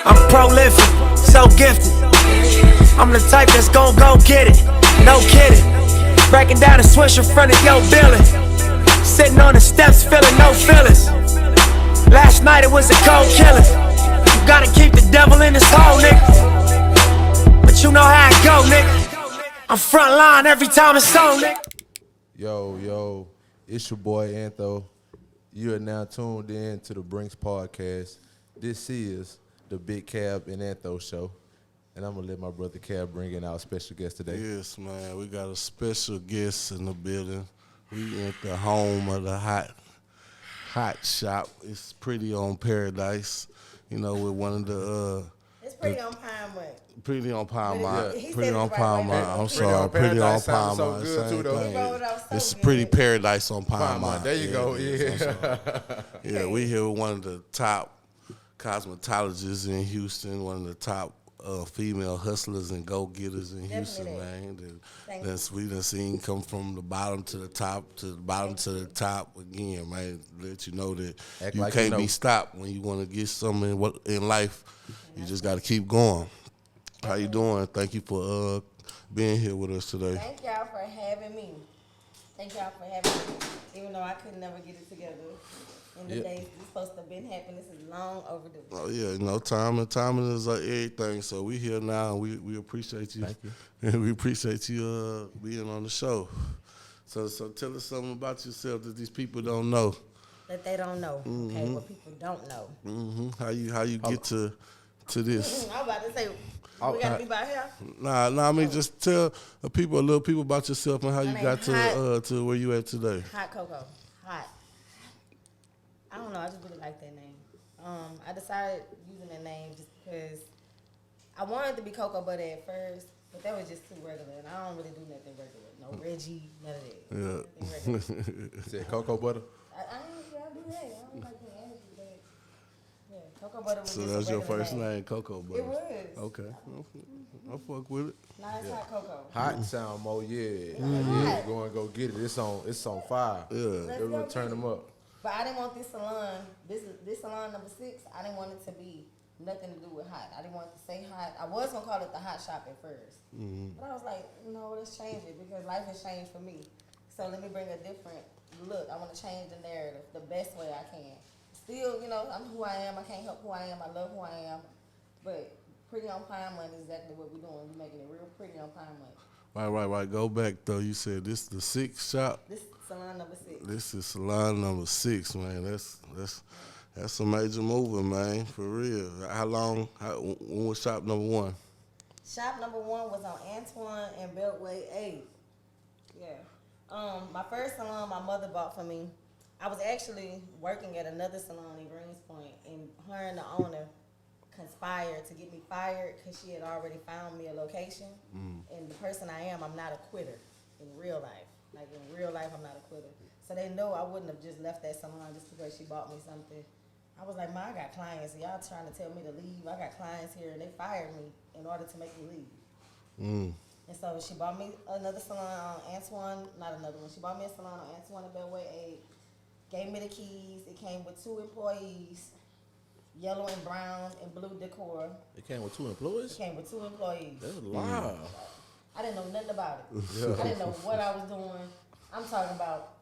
I'm prolific, so gifted. I'm the type that's gon' go get it, no kidding. Breaking down a swish in front of your building. Sitting on the steps, feeling no feelings. Last night it was a cold killing. You gotta keep the devil in his hole, nigga. But you know how it go, nigga. I'm front line every time it's on, nigga. Yo, it's your boy Antho. You are now tuned in to the Brinks Podcast. This is the Big Cab and Antho Show. And I'm going to let my brother Cab bring in our special guest today. Yes, man. We got a special guest in the building. We at the home of the hot shop. It's Pretty on Paradise. You know, with one of the it's Pretty on Pinemont. Pretty on Pinemont. Yeah. Pretty on Right Pinemont. I'm sorry. Pretty on Pinemont. So good too, though. It's Pretty Paradise on Pinemont. There you go. Yeah. Yeah, we here with one of the top cosmetologists in Houston, one of the top female hustlers and go-getters in Houston, man. We done seen come from the bottom to the top, to the bottom to the top again, man. Let you know that you like can't be stopped when you want to get something in life. You just got to keep going. How you doing? Thank you for being here with us today. Thank y'all for having me. Even though I could never get it together in the days it's supposed to have been happening. This is long overdue. Oh yeah, timing is like everything. So we here now, and we appreciate you. Thank you. And we appreciate you being on the show. So tell us something about yourself that these people don't know. That they don't know. Mm-hmm. Okay, what people don't know. Mm-hmm. How you get to this? I'm about to say we gotta be by here. Nah. I mean, just tell little people about yourself and how you got to where you at today. Hawt CoCo. Hot. I don't know. I just really like that name. I decided using that name just because I wanted to be Cocoa Butter at first, but that was just too regular, and I don't really do nothing regular. No Reggie, none of that. Yeah. You said cocoa butter? I do that. I don't like the energy, but yeah, Cocoa Butter was So just that's a your regular first name, Cocoa Butter. It was. Okay. I'll fuck with it. Now it's Hawt CoCo. Hot sound more, yeah. Hot. Go get it. It's on fire. Yeah. Everyone turn them up. But I didn't want this salon, this salon number 6, I didn't want it to be nothing to do with hot. I didn't want it to say hot. I was going to call it the Hot Shop at first. Mm-hmm. But I was like, no, let's change it because life has changed for me. So let me bring a different look. I want to change the narrative the best way I can. Still, I'm who I am. I can't help who I am. I love who I am. But Pretty on Pinemont is exactly what we're doing. We're making it real pretty on Pinemont. Right. Go back, though. You said this the 6th shop? This is salon number 6. This is salon number 6, man. That's a major movement, man, for real. When was shop number 1? Shop number 1 was on Antoine and Beltway 8. Yeah. My first salon my mother bought for me. I was actually working at another salon in Greenspoint, and her and the owner conspired to get me fired because she had already found me a location. And the person I am, I'm not a quitter in real life. Like in real life, I'm not a quitter. So they know I wouldn't have just left that salon just because she bought me something. I was like, Ma, I got clients. Y'all trying to tell me to leave. I got clients here, and they fired me in order to make me leave. And so she bought me another salon on Antoine, not another one. She bought me a salon on Antoine and Beltway 8. Gave me the keys. It came with 2 employees. Yellow and brown and blue decor. It came with 2 employees? It came with 2 employees. That's wow. I didn't know nothing about it. I didn't know what I was doing. I'm talking about,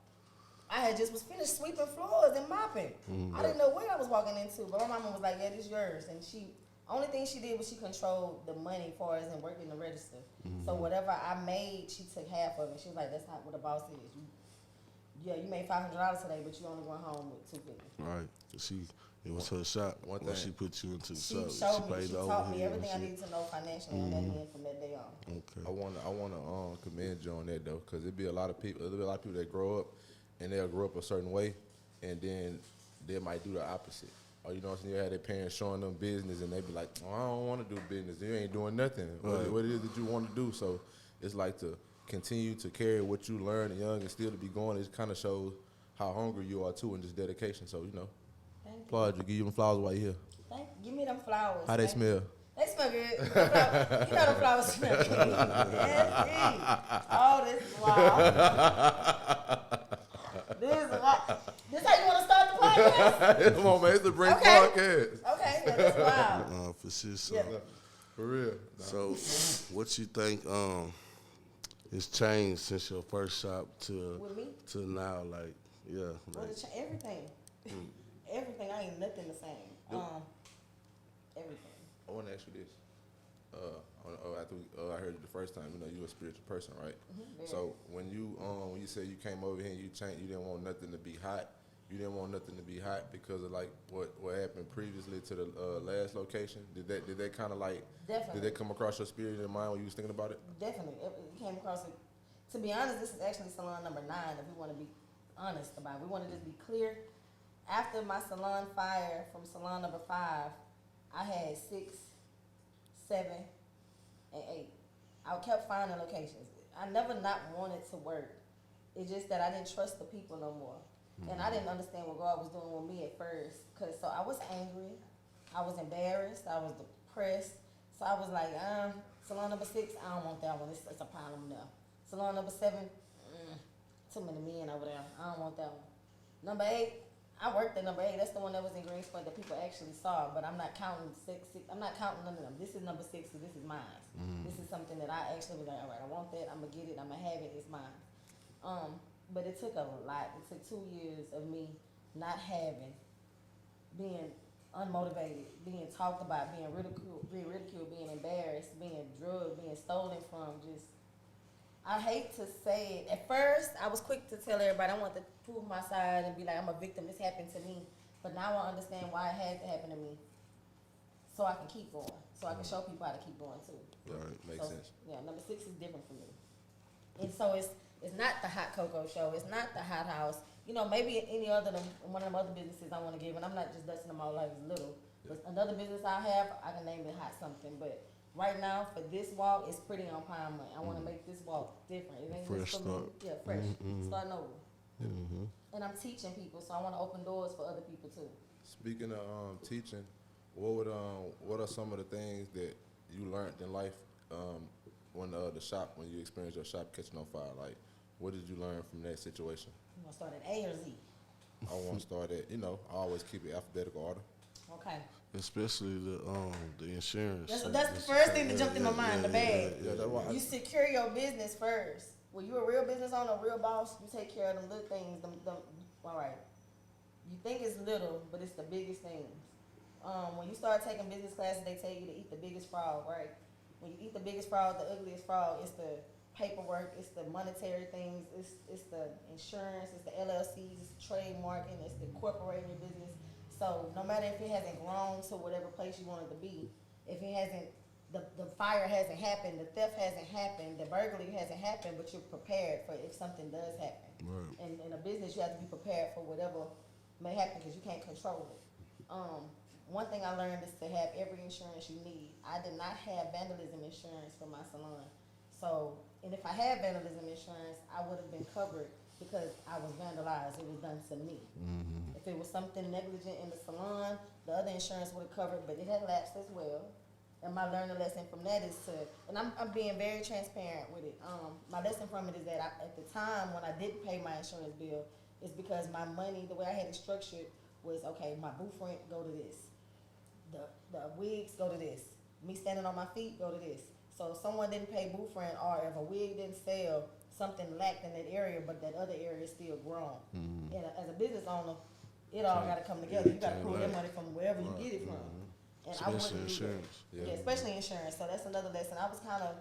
I had just was finished sweeping floors and mopping. I didn't know what I was walking into, but my mama was like, yeah, this is yours. And only thing she did was she controlled the money for us and working the register. So whatever I made, she took half of it. She was like, that's not what a boss is. You made $500 today, but you only went home with $250. Right. It was her shop. When she put you into the shop, She taught me everything I needed to know financially on that end from that day on. Okay. I wanna commend you on that though, because there'll be a lot of people that grow up and they'll grow up a certain way, and then they might do the opposite. Or you know what I'm saying? You have their parents showing them business, and they be like, "Oh, I don't want to do business. You ain't doing nothing. Right. What it is that you want to do?" So it's like to continue to carry what you learn young and still to be going. It kind of shows how hungry you are too, and just dedication. So applaud you. Give you them flowers while you're here. Give me them flowers. How they smell? They smell good. You know the flowers smell good. Yes, oh, this is wild. This is wild. This how you want to start the podcast? Come on, man. It's the Brink Podcast. Okay. That's wild. For sure. So, Yeah. For real. so what you think has changed since your first shop With me? to now? Like, yeah. Well, Like, everything. Everything. I ain't nothing the same. Everything. I want to ask you this. After I heard it the first time, you're a spiritual person, right? Mm-hmm. So when you said you came over here and you changed, you didn't want nothing to be hot. You didn't want nothing to be hot because of like what happened previously to the last location. Did that kind of like Definitely. did that come across your spirit and mind when you was thinking about it? Definitely. It came across it. To be honest, this is actually salon number 9, if we want to be honest about it. We want to just be clear. After my salon fire from salon number 5, I had 6, 7, and 8. I kept finding locations. I never not wanted to work. It's just that I didn't trust the people no more. And I didn't understand what God was doing with me at first. So I was angry. I was embarrassed. I was depressed. So I was like, salon number 6, I don't want that one. It's a problem now. Salon number 7, too many men over there. I don't want that one. Number 8, I worked at number 8. That's the one that was in Greenspoint that people actually saw. But I'm not counting 6. I'm not counting none of them. This is number 6, so this is mine. This is something that I actually was like, all right, I want that. I'm going to get it. I'm going to have it. It's mine. But it took a lot. It took 2 years of me not having, being unmotivated, being talked about, being ridiculed, being embarrassed, being drugged, being stolen from. Just, I hate to say it. At first, I was quick to tell everybody I want to prove my side and be like, I'm a victim. This happened to me. But now I understand why it had to happen to me, so I can keep going. So I can show people how to keep going too. Right, makes sense. Yeah, number 6 is different for me. And so it's not the Hawt CoCo show. It's not the Hot House. Maybe any other one of them other businesses I want to give, and I'm not just dusting them all like it's little. But another business I have, I can name it Hot something. But right now, for this walk, it's pretty on Pine Money. I want to make this walk different. It ain't Fresh just for start. me. Yeah, fresh. Starting over. And I'm teaching people, so I want to open doors for other people too. Speaking of teaching, what are some of the things that you learned in life when you experienced your shop catching on fire? Like, what did you learn from that situation? You want to start at A or Z? I want to start at, I always keep it alphabetical order. Okay. especially the insurance. That's the first thing that jumped in my mind, the bag. Yeah, that's why You secure your business first. When you're a real business owner, a real boss, you take care of them little things. All right. You think it's little, but it's the biggest things. When you start taking business classes, they tell you to eat the biggest frog, right? When you eat the biggest frog, the ugliest frog, it's the paperwork, it's the monetary things, it's the insurance, it's the LLCs, it's the trademarking, it's the incorporating your business. So no matter if it hasn't grown to whatever place you want it to be, if it hasn't, the fire hasn't happened, the theft hasn't happened, the burglary hasn't happened, but you're prepared for if something does happen. Right. And in a business, you have to be prepared for whatever may happen because you can't control it. One thing I learned is to have every insurance you need. I did not have vandalism insurance for my salon. So, and if I had vandalism insurance, I would have been covered because I was vandalized. It was done to me. Mm-hmm. If it was something negligent in the salon, the other insurance would have covered, but it had lapsed as well. And my learning lesson from that is to, and I'm being very transparent with it. My lesson from it is that at the time when I didn't pay my insurance bill, it's because my money, the way I had it structured was, okay, my booth rent go to this. The wigs go to this. Me standing on my feet go to this. So if someone didn't pay booth rent or if a wig didn't sell, something lacked in that area, but that other area is still grown. Mm-hmm. And as a business owner, it all got to come together. You got to pull that money from wherever you get it from. And I Especially wouldn't do that. insurance. Yeah, especially insurance. So that's another lesson. I was kind of,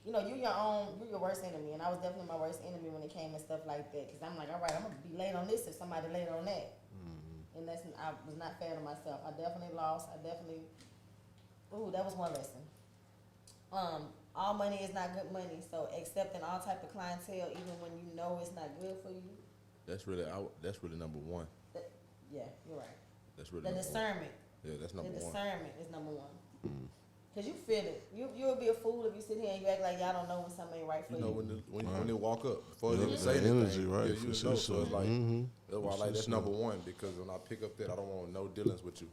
you're your worst enemy. And I was definitely my worst enemy when it came to stuff like that. Because I'm like, all right, I'm going to be late on this if somebody late on that. And I was not fair to myself. I definitely lost. That was one lesson. All money is not good money. So accepting all type of clientele, even when you know it's not good for you. That's really number one. Yeah, you're right. That's really The number discernment. one. Yeah, that's number The one. discernment is number one. Cause you feel it. You'll be a fool if you sit here and you act like y'all don't know when something ain't right for You know, you. when they walk up, before they Yeah, even say the anything, energy, right, yeah, for you sure. know. So it's like, Mm-hmm. that's why I For like that's sure. number one, because when I pick up that, I don't want no dealings with you.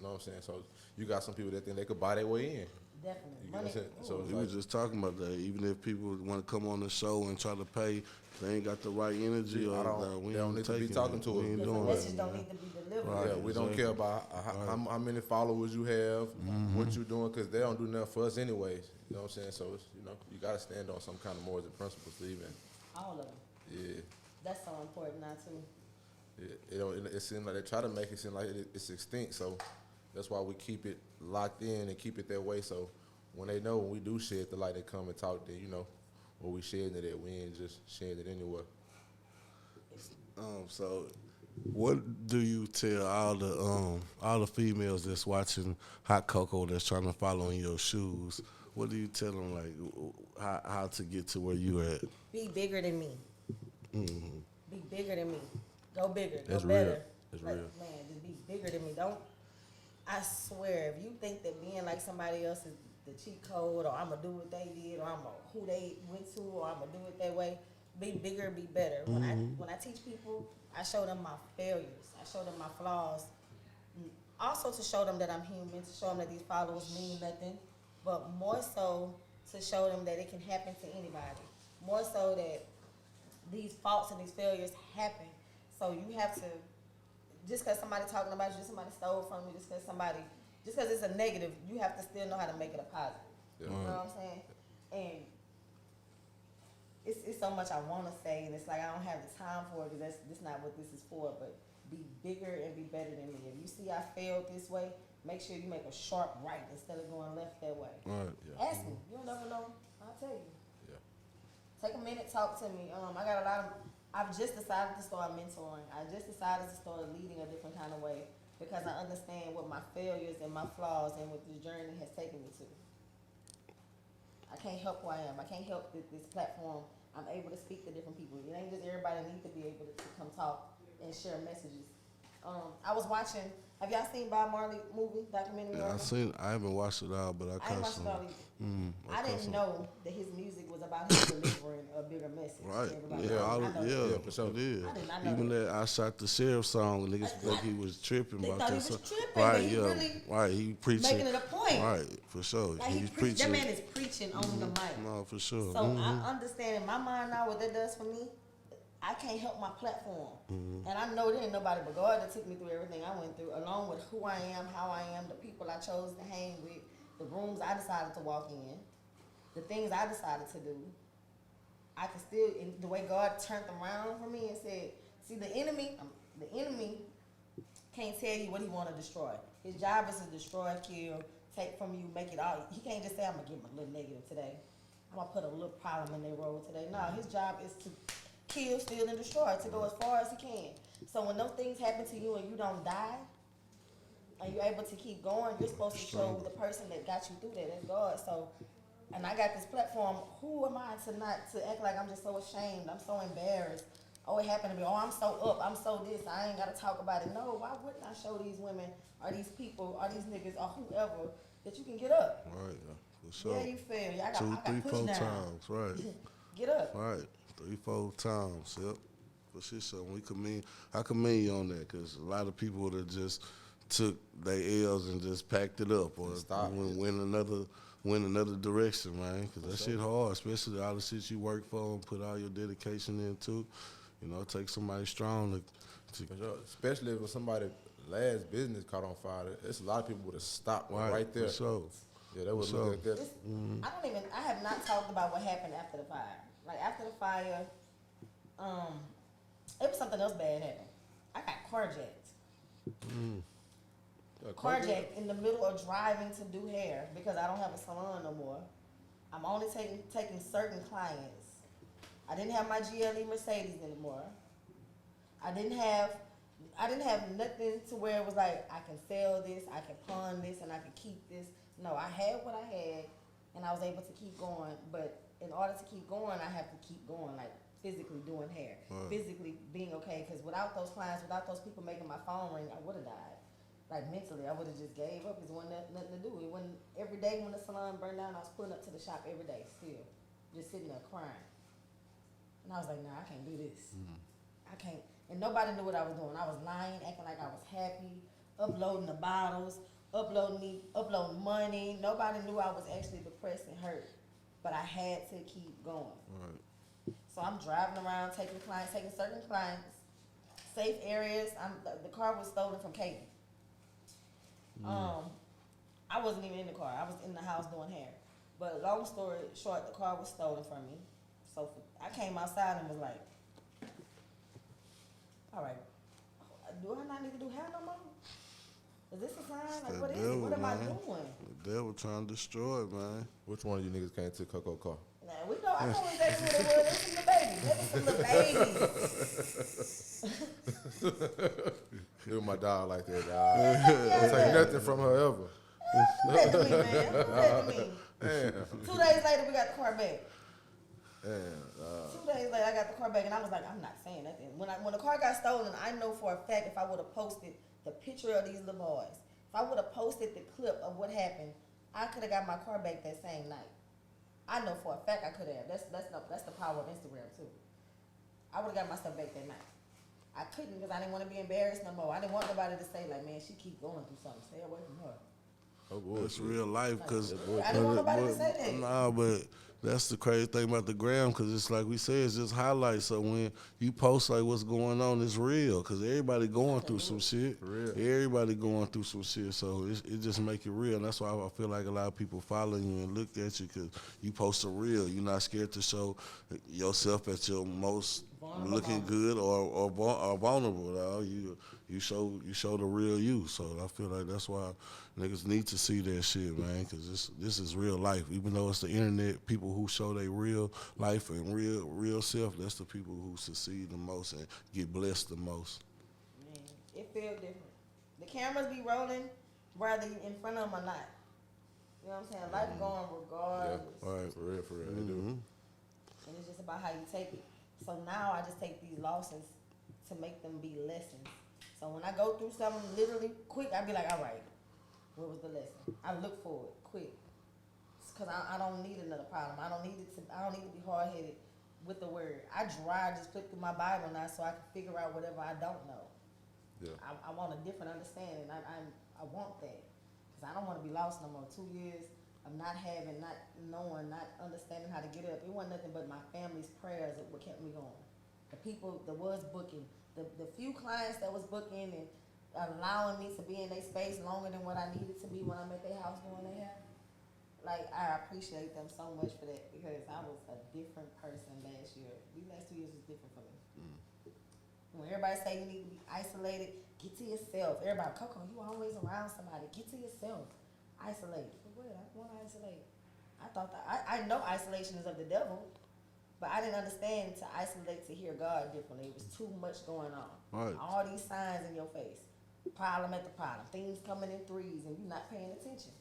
You know what I'm saying? So you got some people that think they could buy their way in. Definitely. You get what I'm saying? So it's We like, were just talking about that. Even if people want to come on the show and try to pay, they ain't got the right energy, or we they don't need to be talking to us. We ain't The doing message that. don't need to be delivered. Right. yeah, we don't care about how many followers you have, what you doing, because they don't do nothing for us anyways. You know what I'm saying? So it's, you got to stand on some kind of morals and principles to even. All of them. Yeah. That's so important now too. It seems like they try to make it seem like it's extinct, so that's why we keep it locked in and keep it that way. So when they know when we do shed the light, they come and talk. Then where we shedding it at, we ain't just shedding it anywhere. So, what do you tell all the females that's watching Hawt CoCo that's trying to follow in your shoes? What do you tell them, like how to get to where you at? Be bigger than me. Mm-hmm. Be bigger than me. Go bigger. That's go real. better. That's Like, real. Man, just be bigger than me. Don't. I swear, if you think that being like somebody else is the cheat code, or I'ma do what they did, or who they went to, or I'ma do it that way, be bigger, be better. When I teach people, I show them my failures. I show them my flaws. Also to show them that I'm human, to show them that these followers mean nothing, but more so to show them that it can happen to anybody. More so that these faults and these failures happen. So you have to, just because somebody talking about you, just somebody stole from you, just because it's a negative, you have to still know how to make it a positive. Yeah. You know what I'm saying? And it's so much I want to say, and it's like I don't have the time for it, because that's not what this is for. But be bigger and be better than me. If you see I failed this way, make sure you make a sharp right instead of going left that way. Right. Yeah. Ask me. You'll never know. I'll tell you. Yeah. Take a minute, talk to me. I've just decided to start mentoring. I just decided to start leading a different kind of way, because I understand what my failures and my flaws and what this journey has taken me to. I can't help who I am. I can't help this platform. I'm able to speak to different people. It ain't just everybody need to be able to come talk and share messages. I was watching, have y'all seen Bob Marley movie, documentary? Yeah, I haven't watched it all, but I I ain't caught watched some. it all either. I didn't know that his music was about him delivering a bigger message. Right. To everybody. Yeah, I know that. Yeah, for sure. It is. I did not know Even that. that I shot the sheriff song, niggas think he was tripping They about thought he that. was tripping, right, but he yeah. really right, he preaching. making it a point. Right, for sure. Like He's that man is preaching on the mic. No, for sure. So I understand in my mind now what that does for me. I can't help my platform. And I know there ain't nobody but God that took me through everything I went through, along with who I am, how I am, the people I chose to hang with, the rooms I decided to walk in, the things I decided to do. I can still, in the way God turned them around for me and said, see, the enemy can't tell you what he want to destroy. His job is to destroy, kill, take from you, make it all. He can't just say, I'm going to give him a little negative today. I'm going to put a little problem in their road today. No, his job is to kill, steal, and destroy, to go as far as he can. So when those things happen to you and you don't die, and you're able to keep going, you're supposed to show the person that got you through that. That's God. So, and I got this platform. Who am I to act like I'm just so ashamed? I'm so embarrassed. Oh, it happened to me. Oh, I'm so up. I'm so this. I ain't got to talk about it. No, why wouldn't I show these women or these people or these niggas or whoever that you can get up? Right, for sure. Yeah, you fail. I got 2, 3, pushed 4 down. times, right. Get up. Right, 3, 4 times, yep. For sure, so I commend you on that, because a lot of people would have just took their L's and just packed it up, or went another direction, man, because that shit hard, especially all the shit you work for and put all your dedication into. It takes somebody strong to For sure. Especially if somebody last business caught on fire, it's a lot of people would have stopped right there. For sure. Yeah, they would For look at that. I have not talked about what happened after the fire. Like after the fire, it was something else bad happened. I got carjacked. Carjacked in the middle of driving to do hair because I don't have a salon no more. I'm only taking certain clients. I didn't have my GLE Mercedes anymore. I didn't have nothing to where it was like I can sell this, I can pawn this, and I can keep this. No, I had what I had, and I was able to keep going. But in order to keep going, I have to keep going, like physically doing hair, physically being okay. Because without those clients, without those people making my phone ring, I would have died. Like mentally, I would have just gave up because it wasn't nothing to do. It wasn't every day when the salon burned down, I was pulling up to the shop every day still, just sitting there crying. And I was like, nah, I can't do this. I can't. And nobody knew what I was doing. I was lying, acting like I was happy, uploading the bottles, uploading money. Nobody knew I was actually depressed and hurt, but I had to keep going. Right. So I'm driving around, taking certain clients, safe areas. The car was stolen from Katie. I wasn't even in the car. I was in the house doing hair. But long story short, the car was stolen from me. So I came outside and was like, all right, do I not need to do hair no more? Is this a sign? Like, what is it? What am I doing? The devil trying to destroy it, man. Which one of you niggas came to CoCo car? Nah, I know exactly what it was. It was some little babies. Do my dog like that, dog. Don't take nothing from her ever. Do that to me, man. Do that to me. Damn. 2 days later, we got the car back. Damn. 2 days later, I got the car back, and I was like, I'm not saying nothing. When the car got stolen, I know for a fact if I would have posted the picture of these little boys, if I would have posted the clip of what happened, I could have got my car back that same night. I know for a fact I could have. That's the power of Instagram too. I would have got my stuff back that night. I couldn't because I didn't want to be embarrassed no more. I didn't want nobody to say like, man, she keep going through something. Stay away from her. Oh, boy. It's real life, because I didn't want nobody to say that. Nah, but that's the crazy thing about the gram, because it's like we said, it's just highlights. So when you post like what's going on, it's real, because everybody going through some shit. For real. Everybody going through some shit, so it just make it real. And that's why I feel like a lot of people follow you and look at you, because you post a real. You're not scared to show yourself at your most looking good or vulnerable. Dog. You show the real you. So I feel like that's why niggas need to see that shit, man, because this is real life. Even though it's the internet, people who show their real life and real self, that's the people who succeed the most and get blessed the most. Man, it feels different. The cameras be rolling, whether you in front of them or not. You know what I'm saying? Life going regardless. Yeah, right. For real. They do. And it's just about how you take it. So now I just take these losses to make them be lessons. So when I go through something literally quick, I be like, all right, what was the lesson? I look for it quick. Because I don't need another problem. I don't need to be hard-headed with the word. I just flip through my Bible now so I can figure out whatever I don't know. Yeah. I want a different understanding. I want that. Because I don't want to be lost no more. 2 years of not knowing, not understanding how to get up. It wasn't nothing but my family's prayers that what kept me going. The people that was booking, the few clients that was booking and allowing me to be in their space longer than what I needed to be when I'm at their house doing their hair. Like, I appreciate them so much for that, because I was a different person last year. These last 2 years was different for me. When everybody say you need to be isolated, get to yourself. Everybody, CoCo, you always around somebody. Get to yourself. Isolate. For what? I want to isolate. I thought that I know isolation is of the devil, but I didn't understand to isolate to hear God differently. It was too much going on. Right. All these signs in your face. Problem at the problem. Things coming in threes and you not paying attention.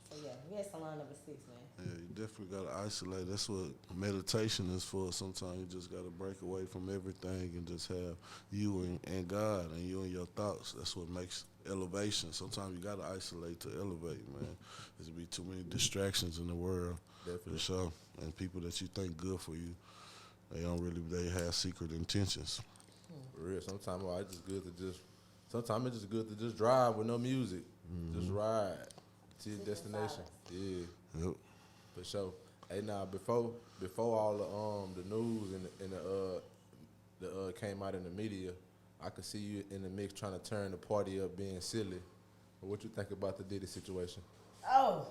So yeah, we at salon number 6, man. Yeah, you definitely got to isolate. That's what meditation is for. Sometimes you just got to break away from everything and just have you and God and you and your thoughts. That's what makes elevation. Sometimes you got to isolate to elevate, man. There's be too many distractions in the world. Definitely. For sure. And people that you think good for you, they have secret intentions. For real. Sometimes it's just good to just drive with no music. Just ride to your destination. Yeah. Yep. For sure. Hey, now before all the news and the came out in the media, I could see you in the mix trying to turn the party up, being silly. What you think about the Diddy situation? Oh,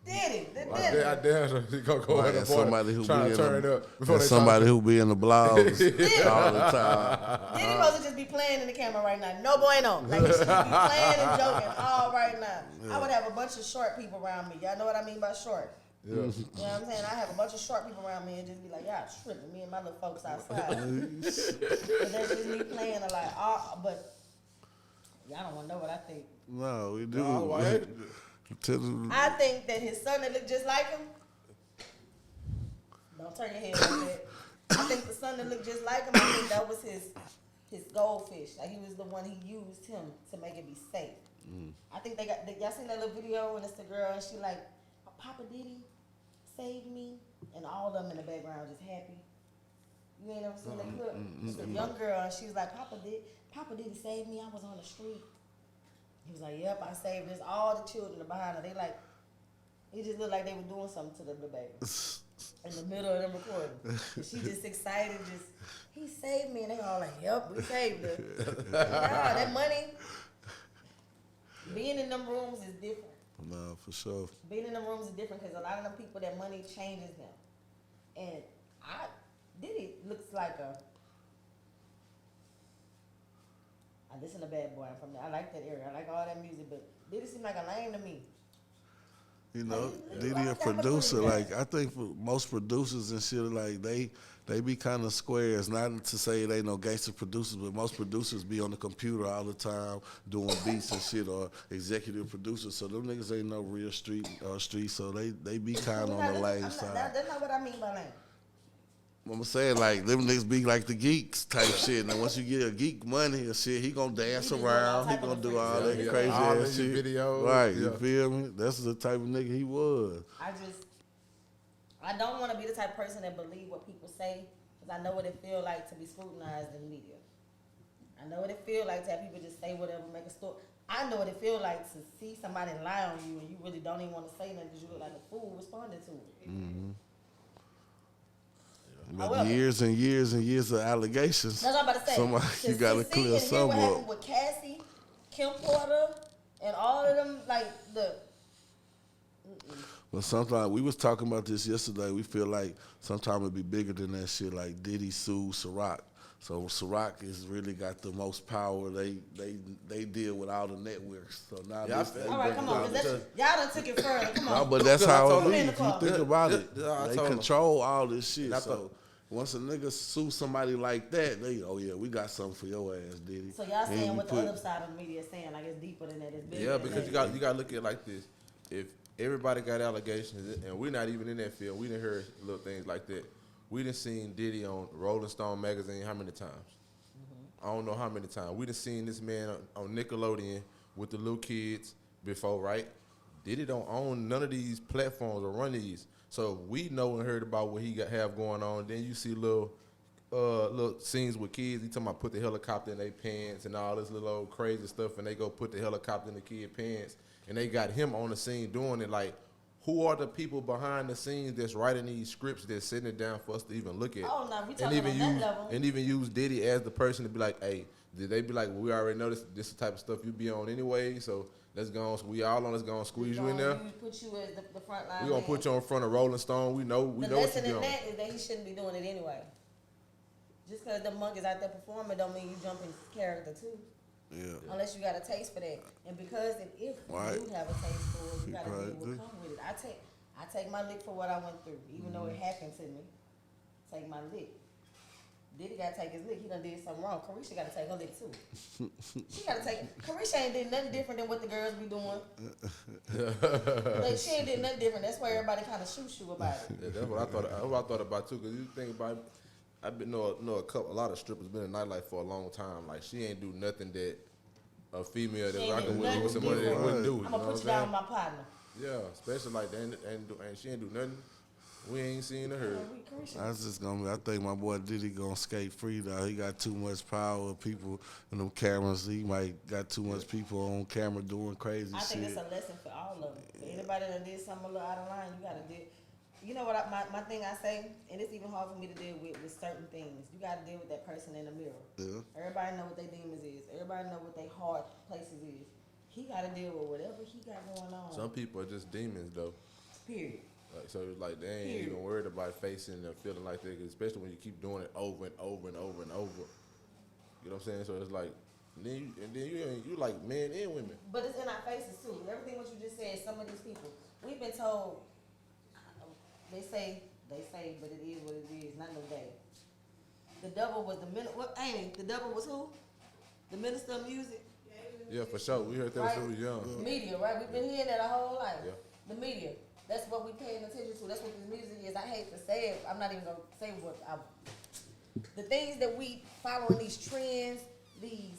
Diddy. I dare he gonna go in the somebody party who trying be to turn it up. and somebody who be in the blogs all the time. Diddy supposed to just be playing in the camera right now. No bueno. Like, he should be playing and joking all right now. Yeah. I would have a bunch of short people around me. Y'all know what I mean by short? Yeah. You know what I'm saying? I have a bunch of short people around me and just be like, y'all tripping. Me and my little folks outside. But that's just me playing a lot. But y'all don't want to know what I think. No, we do. I think that his son that look just like him. Don't turn your head like that. I think the son that looked just like him, I think that was his goldfish. Like, he was the one he used him to make it be safe. I think y'all seen that little video and it's the girl and she like, Papa Diddy saved me, and all of them in the background just happy. You ain't ever seen that clip? It's a young girl and she was like, Papa Diddy saved me. I was on the street. He was like, yep, I saved this. All the children are behind her. They like, it just looked like they were doing something to the little baby. In the middle of them recording. And she just excited, he saved me. And they all like, yep, we saved her. Nah, that money, being in them rooms is different. No, for sure. Being in them rooms is different because a lot of them people, that money changes them. And Diddy looks like I listen to Bad Boy. I'm from there. I like that area. I like all that music, but Diddy seem like a lame to me. You know, Like, Diddy a producer. Like, I think for most producers and shit, like, they be kind of squares. Not to say it ain't no gangster producers, but most producers be on the computer all the time doing beats and shit, or executive producers. So them niggas ain't no real street, so they be kind of on the lame side. That's not what I mean by lame. I'm saying, like, them niggas be like the geeks type shit. Now, once you get a geek money and shit, he gonna dance around. He gonna do all that crazy ass shit. Videos, right, you feel me? That's the type of nigga he was. I don't want to be the type of person that believe what people say, because I know what it feel like to be scrutinized in the media. I know what it feel like to have people just say whatever, make a story. I know what it feel like to see somebody lie on you and you really don't even want to say nothing because you look like a fool responding to it. Mm-hmm. However, But years and years and years of allegations. That's what I'm about to say. Somebody, you gotta clear some what up. happened with Cassie, Kim Porter, and all of them, like the. But sometimes, we was talking about this yesterday, we feel like sometimes it'd be bigger than that shit, like Diddy sued Ciroc. So Ciroc has really got the most power. They deal with all the networks. So now all right, come on, y'all done took it further. Come on. No, but that's how it is. If If you think about it, I they told him. control all this shit. So once a nigga sue somebody like that, they, oh yeah, we got something for your ass, Diddy. So y'all saying what the other side of the media is saying, like it's deeper than that, it's bigger. Yeah, than because that. you got to look at it like this. If everybody got allegations, and we're not even in that field, we didn't hear little things like that. We done seen Diddy on Rolling Stone magazine how many times? I don't know how many times. We done seen this man on Nickelodeon with the little kids before, right? Diddy don't own none of these platforms or run these. So we know and heard about what he have going on. Then you see little scenes with kids. He talking about put the helicopter in their pants and all this little old crazy stuff, and they go put the helicopter in the kid pants, and they got him on the scene doing it. Like, who are the people behind the scenes that's writing these scripts that's sitting it down for us to even look at? Oh, no, we talking on that level. And even use Diddy as the person to be like, hey, did they be like, well, we already know this is the type of stuff you be on anyway, so let's go on. So we all on, let's go and squeeze you in there. Put you as the front line. We gonna put you in front of Rolling Stone. We know what you doing. The lesson in that is that he shouldn't be doing it anyway. Just because the monkeys out there performing don't mean you jump in character too. Yeah. Unless you got a taste for that. And because if you do have a taste for it, you gotta deal with come with it. I take my lick for what I went through, even though it happened to me. Take my lick. Diddy gotta take his lick. He done did something wrong. Carisha gotta take her lick too. She gotta take it. Carisha ain't did nothing different than what the girls be doing. Like, she ain't did nothing different. That's why everybody kind of shoots you about it. Yeah, that's what I thought. That's what I thought about too. Cause you think about it, I've been know a lot of strippers been in nightlife for a long time. Like, she ain't do nothing that a female that's rocking with somebody that wouldn't do. I'm gonna put you down with my partner. Yeah, especially like that, and she ain't do nothing. We ain't seen her. I think my boy Diddy gonna skate free though. He got too much power. People in them cameras. He might got too much people on camera doing crazy shit. I think it's a lesson for all of them. Anybody that did something a little out of line, you gotta do. You know what? My thing I say, and it's even hard for me to deal with certain things. You gotta deal with that person in the mirror. Yeah. Everybody know what their demons is. Everybody know what their hard places is. He gotta deal with whatever he got going on. Some people are just demons though. Period. Like, so it's like they ain't even worried about facing or feeling like that, especially when you keep doing it over and over and over and over. You know what I'm saying? So it's like, then you like men and women. But it's in our faces too. Everything what you just said. Some of these people, we've been told. They say, but it is what it is. Not no day. The devil was the minister. What? Amy, the devil was who? The minister of music. Yeah, for sure. We heard that right? when we were young. Media, right? We've been hearing that our whole life. Yeah. The media. That's what we paying attention to. That's what this music is. I hate to say it. I'm not even gonna say what the things that we follow in these trends, these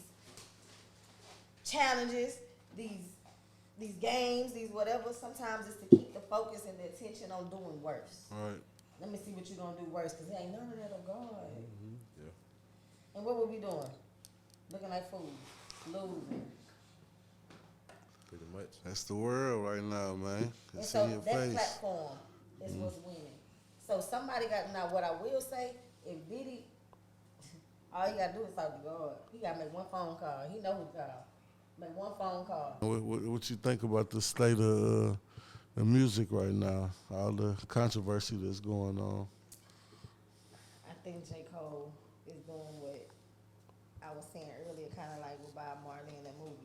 challenges, these games, these whatever. Sometimes it's to keep the focus and the attention on doing worse. All right. Let me see what you're gonna do worse, cause ain't none of that on God. Mm-hmm. Yeah. And what were we doing? Looking like fools, losing. Pretty much. That's the world right now, man. And See so your that face. platform is what's winning. So somebody got, now what I will say, if Diddy, all he gotta do is talk to God. He gotta make one phone call. He know who to call. Make one phone call. What you think about the state of the music right now? All the controversy that's going on. I think J. Cole is doing what I was saying earlier, kind of like with Bob Marley in that movie.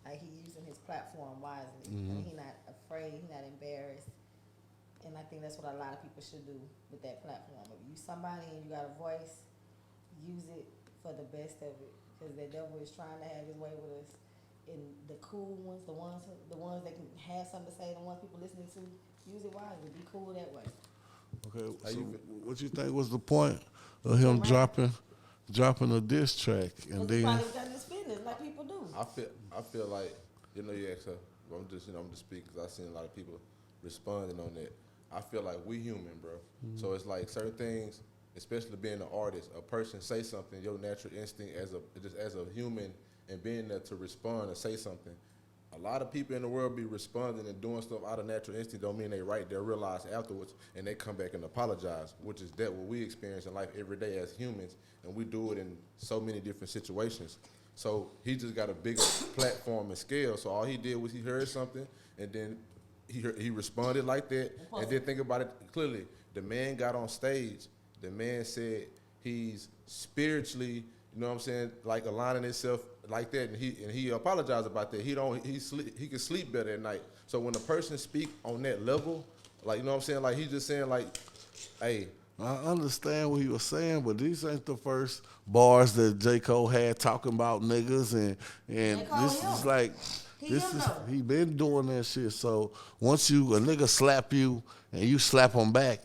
Like, he using his platform wisely. And he not afraid, he not embarrassed. And I think that's what a lot of people should do with that platform. If you somebody and you got a voice, use it for the best of it. Because the devil is trying to have his way with us. And the cool ones, the ones that can have something to say, the ones people listening to, use it wisely. Be cool that way. Okay, so what you think was the point of him dropping a diss track and Because he then? probably got his feelings like people do. I feel like, you asked her. I'm just speaking because I've seen a lot of people responding on that. I feel like we human, bro. So it's like certain things, especially being an artist, a person say something, your natural instinct as a human and being there to respond and say something. A lot of people in the world be responding and doing stuff out of natural instinct don't mean they right. They'll realize afterwards and they come back and apologize, which is that what we experience in life every day as humans, and we do it in so many different situations. So he just got a bigger platform and scale. So all he did was he heard something and then he responded like that. And then think about it clearly. The man got on stage. The man said he's spiritually, like aligning himself like that, and he apologized about that. He can sleep better at night. So when a person speak on that level, like like he's just saying like, hey. I understand what he was saying, but these ain't the first bars that J. Cole had talking about niggas, and this is like, he been doing that shit. So once a nigga slap you and you slap him back,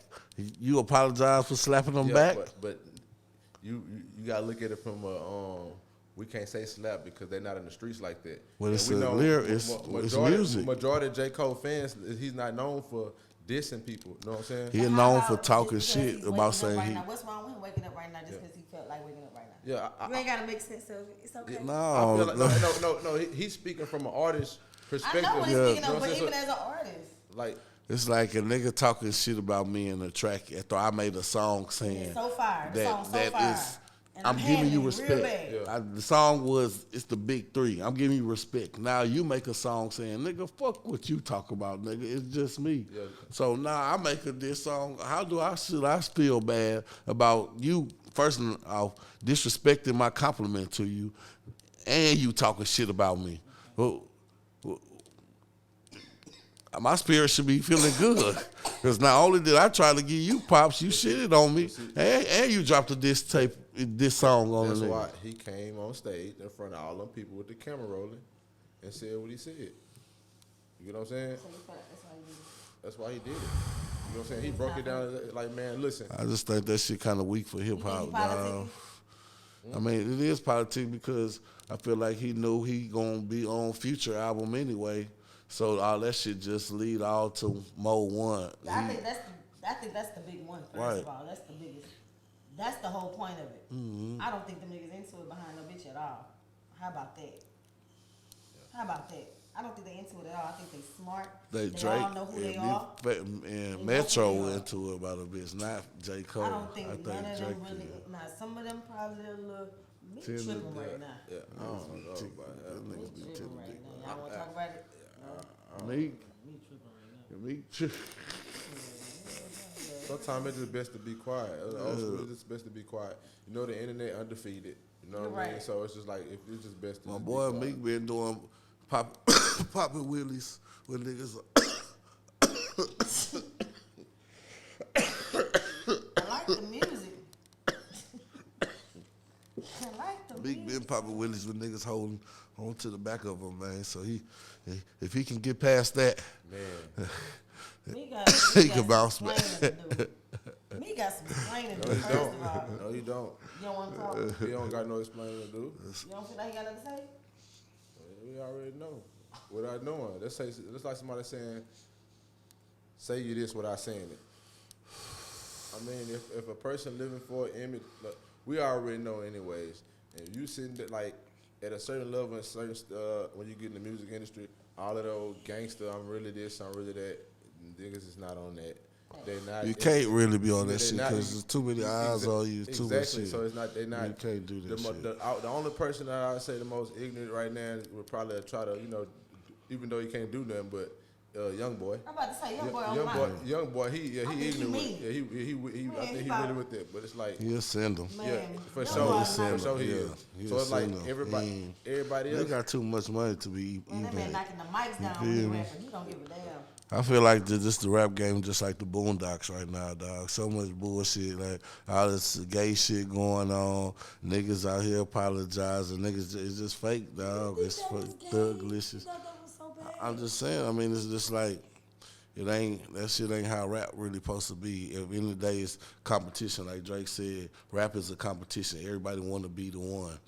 you apologize for slapping him back. But you gotta look at it from we can't say slap because they're not in the streets like that. Well, it's it's music. Majority of J. Cole fans, he's not known for dissing people. You know what I'm saying? He known for talking shit about saying right now. What's wrong with him waking up right now just because he felt like waking up right now? Yeah, You ain't gotta make sense of it. It's okay. No. He's speaking from an artist perspective. I know what he's speaking of, but even as an artist, like. It's like a nigga talking shit about me in a track after I made a song saying it's so fire. The song's so fire. And I'm giving you respect. Yeah. The song it's the big three. I'm giving you respect. Now you make a song saying, nigga, fuck what you talk about, nigga. It's just me. Yeah. So now I make this song. Should I feel bad about you, first off, disrespecting my compliment to you and you talking shit about me? My spirit should be feeling good. Because not only did I try to give you props, you shitted on me, and you dropped this song on That's the why he came on stage in front of all them people with the camera rolling and said what he said. You know what I'm saying? That's why he did it. You know what I'm saying? He broke it down like, man, listen. I just think that shit kind of weak for hip hop, dog. I mean, it is politics because I feel like he knew he gonna be on Future album anyway. So all that shit just lead all to Mode 1. I think that's the big one. First of all, that's the biggest. That's the whole point of it. Mm-hmm. I don't think them niggas into it behind no bitch at all. How about that? I don't think they into it at all. I think they smart. They all know who they are. And Metro into it about a bitch, not J. Cole. I don't think none of them really. Now some of them probably a little me tripping right now. Yeah, I don't know about that. Me tripping right now. Y'all want to talk about it? Me tripping. Sometimes it's just best to be quiet. It's just best to be quiet. The internet undefeated. You know what I mean? So it's just like, if it's just best to My just boy be quiet. Meek been doing popping wheelies with niggas. I like the music. I like the Meek music. been popping wheelies with niggas holding on to the back of him, man. So if he can get past that, Man. he can bounce back. Me got some explaining to No, do, you first don't. of all. No, you don't. You don't want to talk? He don't got no explaining to do. You don't feel like you got nothing to say? We already know. Without knowing. That's like somebody saying, say you this without saying it. I mean, if a person living for an image, look, we already know anyways. And you sitting there, like, at a certain level, and certain when you get in the music industry, all of those gangster, I'm really this, I'm really that. Niggas is not on that. They not. You can't really be on that they shit not- because there's too many eyes on you. Too much Exactly. shit. So it's not. They not. You can't do that shit. The only person that I would say the most ignorant right now would probably try to, even though he can't do nothing, but young boy. I'm about to say young boy Young boy, he think ignorant. he With, mean. yeah, he I think he really with that. But it's like, He'll send them. yeah, Man, for young sure, boy for not- sure he Yeah, is. he'll So it's like send 'em. everybody They else. got too much money to be Man, that man even. knocking the mics down feel when he me? rapping. He don't give a damn. I feel like this the rap game just like the Boondocks right now, dog. So much bullshit, like all this gay shit going on. Niggas out here apologizing. Niggas, it's just fake, dog. It's thuglicious. I'm just saying. I mean, it's just like that shit ain't how rap really supposed to be. At the end of the day, it's competition. Like Drake said, rap is a competition. Everybody want to be the one.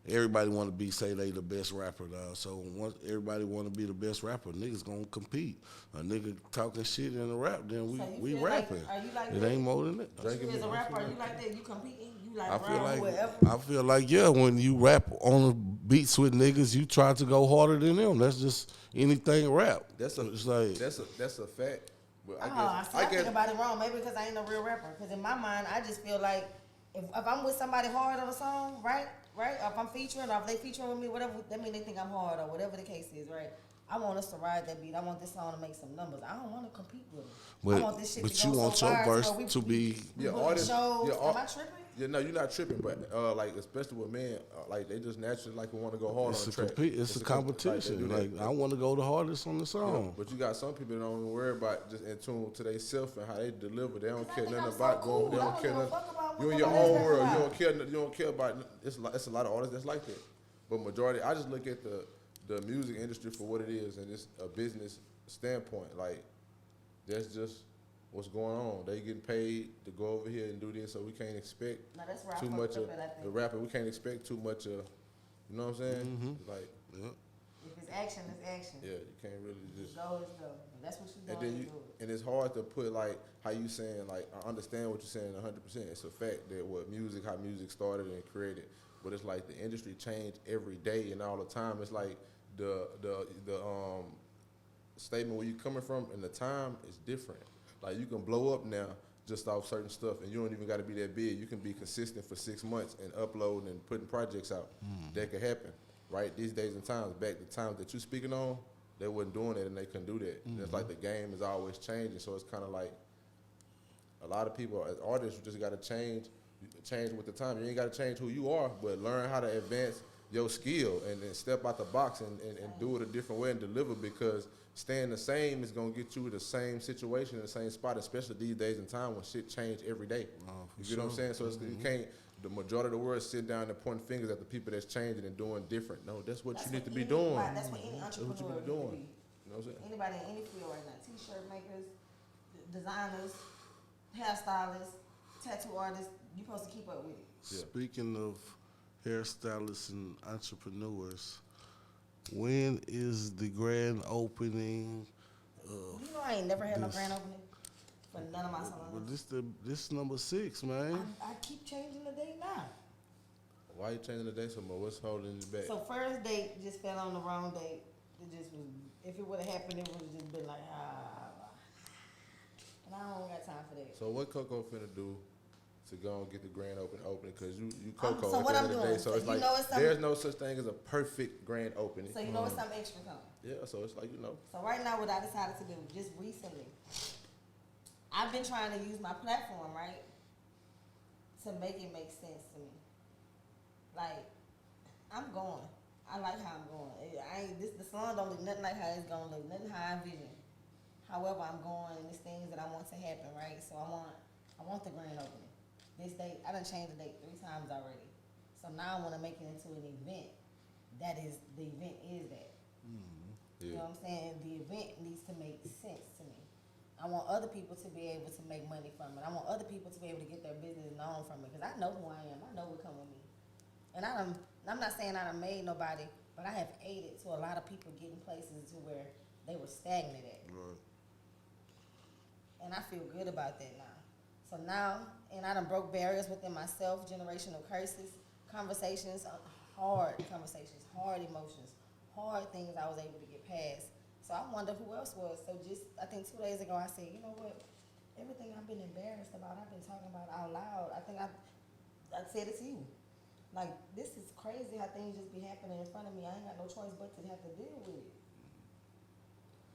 Everybody want to say they the best rapper, dog. So once everybody want to be the best rapper, niggas gonna compete. A nigga talking shit in the rap, then So we you feel like- rapping. are you like It that? ain't more than that. You as a rapper, are you like that? You competing? You like I feel around like whoever? yeah, when you rap on the beats with niggas, you try to go harder than them. That's just anything rap. That's it's like that's a fact. But I think about it wrong. Maybe because I ain't a real rapper. Because in my mind, I just feel like if I'm with somebody hard on a song, right? Or if I'm featuring, or if they featuring with me, whatever, that mean they think I'm hard, or whatever the case is, right? I want us to ride that beat. I want this song to make some numbers. I don't want to compete with them. I want this shit but to you go want so your far verse where we to be artist. shows. Your Am I tripping? Yeah, no, you're not tripping, but like especially with men, like they just naturally like want to go hard it's on a the track. it's a competition. Like I want to go the hardest on the song. But you got some people that don't even worry about just in tune to themselves and how they deliver. They don't care think nothing I'm so about cool. going. They I don't don't care give a nothing. fuck about what You in your nobody own else world. rap You about. don't care. You don't care about. It's a lot of artists that's like that. But majority, I just look at the music industry for what it is, and it's a business standpoint. Like that's just what's going on. They getting paid to go over here and do this, so we can't expect Now, that's where I too fucked much up of at, I think. the rapper. We can't expect too much of. You know what I'm saying? Like, If it's action, it's action. yeah, you can't really just. Go is go. If that's what you And doing, then you do it. and it's hard to put like how you saying, like I understand what you're saying 100%. It's a fact that how music started and created, but it's like the industry changed every day and all the time. It's like the statement where you coming from and the time is different. Like you can blow up now just off certain stuff, and you don't even got to be that big. You can be consistent for 6 months and uploading and putting projects out. That could happen, right? These days and times, back the times that you speaking on, they wasn't doing it and they couldn't do that. And it's like the game is always changing, so it's kind of like a lot of people as artists, you just got to change with the time. You ain't got to change who you are, but learn how to advance your skill and then step out the box and do it a different way and deliver, because staying the same is going to get you the same situation in the same spot, especially these days and time when shit change every day. You know what I'm saying? So you can't, the majority of the world sit down and point fingers at the people that's changing and doing different. No, that's what you need to be doing. That's what any entrepreneur That's what you need be to doing. be. You know what I'm saying? Anybody in any field right now, t-shirt makers, designers, hairstylists, tattoo artists, you supposed to keep up with it. Yeah. Speaking of hairstylists and entrepreneurs, when is the grand opening? You know I ain't never had no this- grand opening for none of my Well, salons. this number 6, man. I keep changing the date now. Why you changing the day so much? What's holding you back? So first date just fell on the wrong date. It just was, if it would have happened, it would have just been like, and I don't got time for that. So what CoCo finna do to go and get the grand opening? Because you CoCo so at what the I'm end of the doing, day. So so it's you like know it's something- there's no such thing as a perfect grand opening. So you know it's something extra coming. Yeah, so it's like, you know. So right now, what I decided to do, just recently, I've been trying to use my platform, right, to make it make sense to me. Like, I'm going. I like how I'm going. The salon don't look nothing like how it's gonna look, nothing how I envision. However, I'm going, and there's things that I want to happen, right? So I want the grand opening. This date, I done changed the date 3 times already. So now I want to make it into an event. The event is that. You know what I'm saying? The event needs to make sense to me. I want other people to be able to make money from it. I want other people to be able to get their business known from it, because I know who I am. I know what come with me. And I'm not saying I done made nobody, but I have aided to a lot of people getting places to where they were stagnant at. Right. And I feel good about that now. So now, and I done broke barriers within myself, generational curses, conversations, hard emotions, hard things I was able to get past So I wonder who else was. So just, I think 2 days ago I said, you know what? Everything I've been embarrassed about, I've been talking about out loud. I think I said it to you. Like, this is crazy how things just be happening in front of me. I ain't got no choice but to have to deal with it.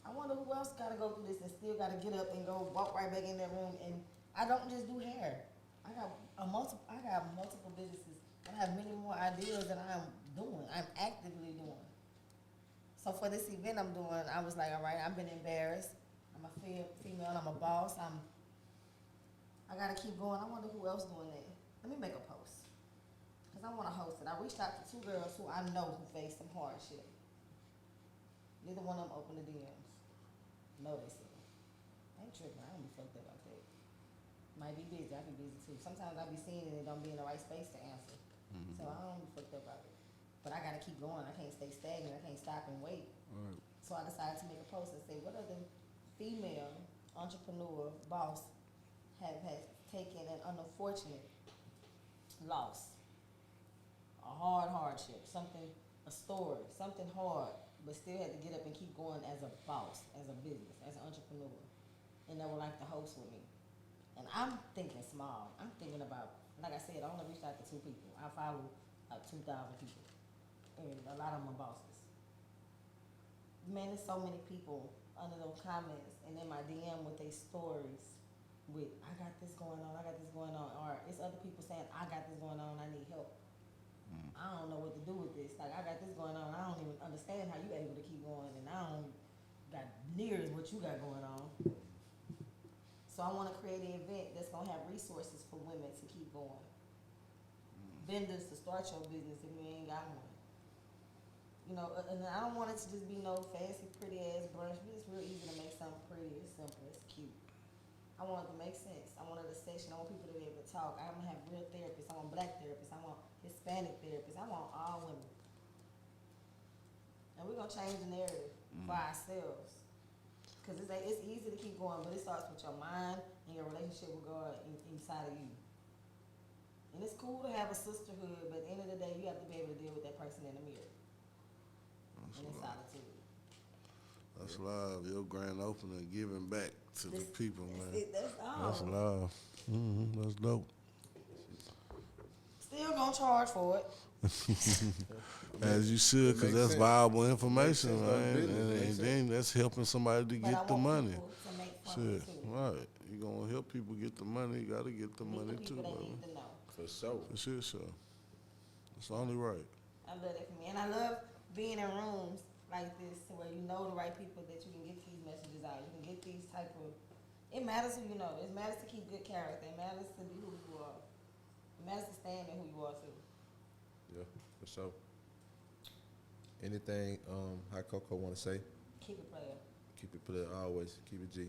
I wonder who else got to go through this and still got to get up and go walk right back in that room. And I don't just do hair. I got multiple businesses. I have many more ideas that I'm doing. I'm actively doing. So for this event I'm doing, I was like, all right, I've been embarrassed. I'm a female. I'm a boss. I gotta keep going. I wonder who else doing that. Let me make a post, cause I want to host it. I reached out to 2 girls who I know who faced some hardship. Neither one of them opened the DMs. No, they said. I ain't tripping. I don't be fucked up like that. Might be busy. I be busy too. Sometimes I be seeing it and don't be in the right space to answer. So I don't be fucked up about it. But I gotta keep going. I can't stay stagnant. I can't stop and wait. Right. So I decided to make a post and say, what other female entrepreneur boss have taken an unfortunate loss, a hardship, a story, something hard, but still had to get up and keep going as a boss, as a business, as an entrepreneur, and they would like to host with me. And I'm thinking small. I'm thinking about, like I said, I only reached out to 2 people. I follow like 2,000 people, and a lot of them are bosses. Man, there's so many people under those comments and in my DM with their stories with, I got this going on, or it's other people saying, I got this going on, I need help. I don't know what to do with this. Like, I got this going on, I don't even understand how you able to keep going, and I don't got near as what you got going on. So I want to create an event that's going to have resources for women to keep going. Vendors to start your business if you ain't got one. You know, and I don't want it to just be no fancy, pretty ass brunch. It's real easy to make something pretty, it's simple, it's cute. I want it to make sense. I wanted a section. I want people to be able to talk. I'm gonna have real therapists. I want black therapists. I want Hispanic therapists. I want all women. And we're gonna change the narrative for ourselves. Cause it's easy to keep going, but it starts with your mind and your relationship with God inside of you. And it's cool to have a sisterhood, but at the end of the day, you have to be able to deal with that person in the mirror. And in solitude. That's love. Your grand opening, giving back to the people, man. That's all. That's love. That's dope. Still gonna charge for it. As you should, because that's sense. viable information, Makes sense. man. Business And makes then that's helping somebody to But I get the want money. people to make fun Shit, too. right. You gonna help people get the money, you gotta get the Meet money the too, people that baby. need to know. For sure. For sure, sure. It's only right. I love that for me. And I love being in rooms like this to where you know the right people that you can get these messages out. You can get these type of, it matters who you know. It matters to keep good character. It matters to be who you are. It matters to stand in who you are too. Yeah, for sure. Anything Hawt CoCo want to say? Keep it player. Keep it player always. Keep it G.